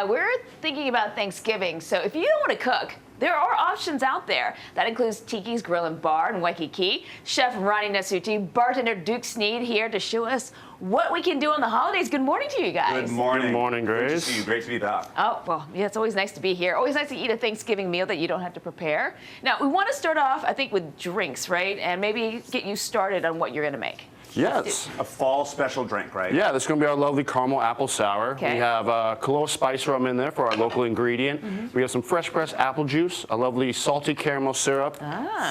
we're thinking about Thanksgiving, so if you don't want to cook, there are options out there. That includes Tiki's Grill and Bar in Waikiki. Chef Ronnie Nasuti, bartender Duke Sneed here to show us what we can do on the holidays. Good morning to you guys. Good morning. Good morning, Grace. Great to see you. Great to be back. Oh, well, yeah, it's always nice to be here. Always nice to eat a Thanksgiving meal that you don't have to prepare. Now, we want to start off, I think, with drinks, right? And maybe get you started on what you're going to make. Yes. A fall special drink, right? Yeah, this is going to be our lovely caramel apple sour. Okay. We have Kahlua spice rum in there for our local ingredient. We have some fresh pressed apple juice, a lovely salty caramel syrup,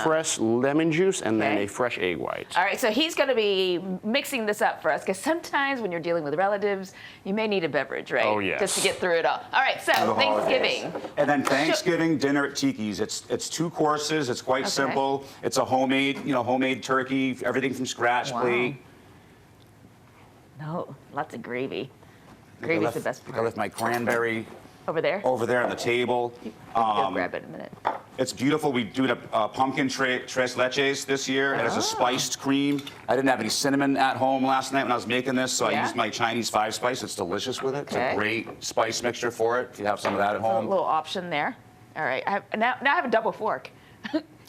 fresh lemon juice, and then Okay. a fresh egg white. All right, so he's going to be mixing this up for us because sometimes when you're dealing with relatives, you may need a beverage, right? Oh, yes. Just to get through it all. All right, so The holidays. Thanksgiving. And then Thanksgiving dinner at Tiki's. It's 2 courses. It's quite simple. It's a homemade turkey, everything from scratch Wow. plate. No, lots of gravy. Gravy's the best I part. left my cranberry Over there? over there on the table. Go grab it in a minute. It's beautiful. We do a pumpkin Tres Leches this year. It has a spiced cream. I didn't have any cinnamon at home last night when I was making this, so I Yeah? used my Chinese 5-spice. It's delicious with it. It's Okay. a great spice mixture for it if you have some of that at A home. little option there. All right, now I have a double fork.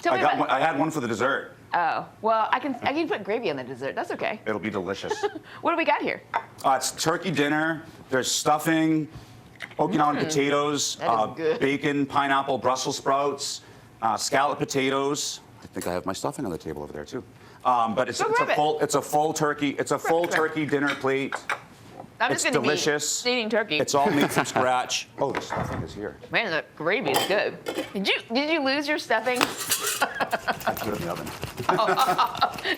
Tell me about. I had one for the dessert. Oh, well, I can put gravy on the dessert. That's okay. It'll be delicious. What do we got here? It's turkey dinner. There's stuffing, Okinawan potatoes, That is good. bacon, pineapple, Brussels sprouts, scalloped potatoes. I think I have my stuffing on the table over there too. But it's Go grab it. a full turkey. It's a full Grab it. turkey dinner plate. I'm It's just going to delicious. be eating turkey. It's all made from scratch. Oh, the stuffing is here. Man, the gravy is good. Did you lose your stuffing? I put it in the oven.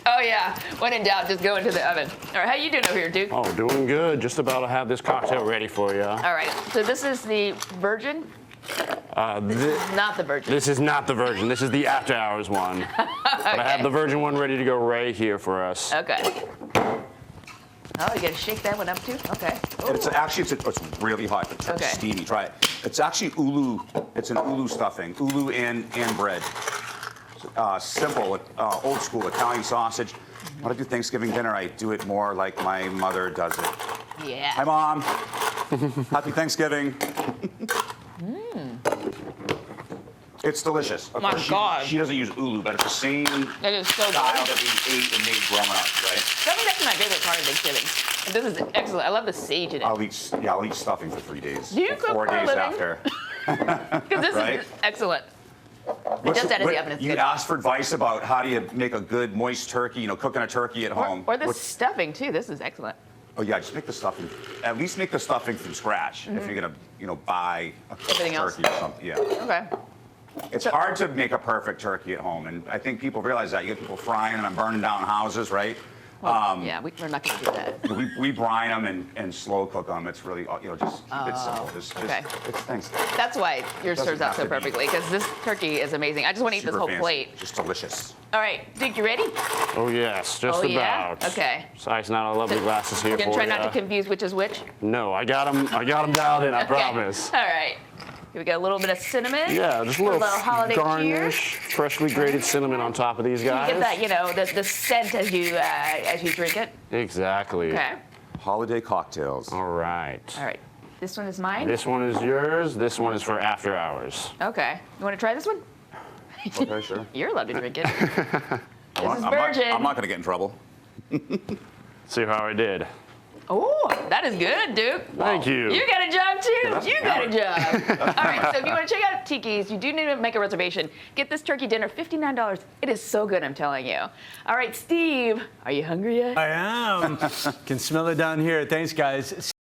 Oh yeah. When in doubt, just go into the oven. All right, how you doing over here, Duke? Oh, doing good. Just about to have this cocktail ready for you. All right. So this is the virgin. Not the virgin. This is not the virgin. This is the after hours one. But I have the virgin one ready to go right here for us. Okay. Oh, you gotta shake that one up too. Okay. And it's really hot. It's Okay. steamy. Try it. It's actually ʻUlu. It's an ʻUlu stuffing. ʻUlu and bread. Simple, old school Italian sausage. When I do Thanksgiving dinner, I do it more like my mother does it. Yeah. Hi, Mom. Happy Thanksgiving. It's delicious. Of My course, God. She doesn't use ʻUlu, but it's the same That is so style good. that we ate and made growing up, right? Something that's my favorite part of Thanksgiving. And this is excellent. I love the sage in it. I'll eat stuffing for 3 days. Do you cook 4 for a days living? after. Because this right? is excellent. What's Just out of the oven, it's you good. asked for advice about how do you make a good moist turkey, cooking a turkey at home. Or the What's- stuffing too. This is excellent. Oh yeah, just make the stuffing. At least make the stuffing from scratch if you're gonna, buy a Everything else. turkey or something. Yeah. Okay. It's hard to make a perfect turkey at home, and I think people realize that. You get people frying them and burning down houses, right? Yeah, we're not gonna do that. We brine them and slow cook them. It's really, just keep it simple. okay. It's things. That's why yours Doesn't turns out have so to be. perfectly. Because this turkey is amazing. I just want to eat this Super whole fancy. plate. Just delicious. All right, Duke, you ready? Oh, yes. Just Oh, yeah? about. Okay. Size out our lovely glasses here You're for gonna try you. not to confuse which is which. No, I got them dialed in, I Okay. promise. All right. Here we got a little bit of cinnamon. Yeah, just a little holiday garnish, freshly grated cinnamon on top of these You guys. get that, the scent as you drink it. Exactly. Okay. Holiday cocktails. All right. All right. This one is mine. This one is yours. This one is for after hours. Okay. You want to try this one? Okay, sure. You're allowed to drink it. This is I'm virgin. not gonna get in trouble. See how I did. Oh, that is good, Duke. Thank you. You got a job too. that's You got a hammered. job. All right, so if you want to check out Tiki's, you do need to make a reservation. Get this turkey dinner, $59. It is so good, I'm telling you. All right, Steve, are you hungry yet? I am. Can smell it down here. Thanks, guys.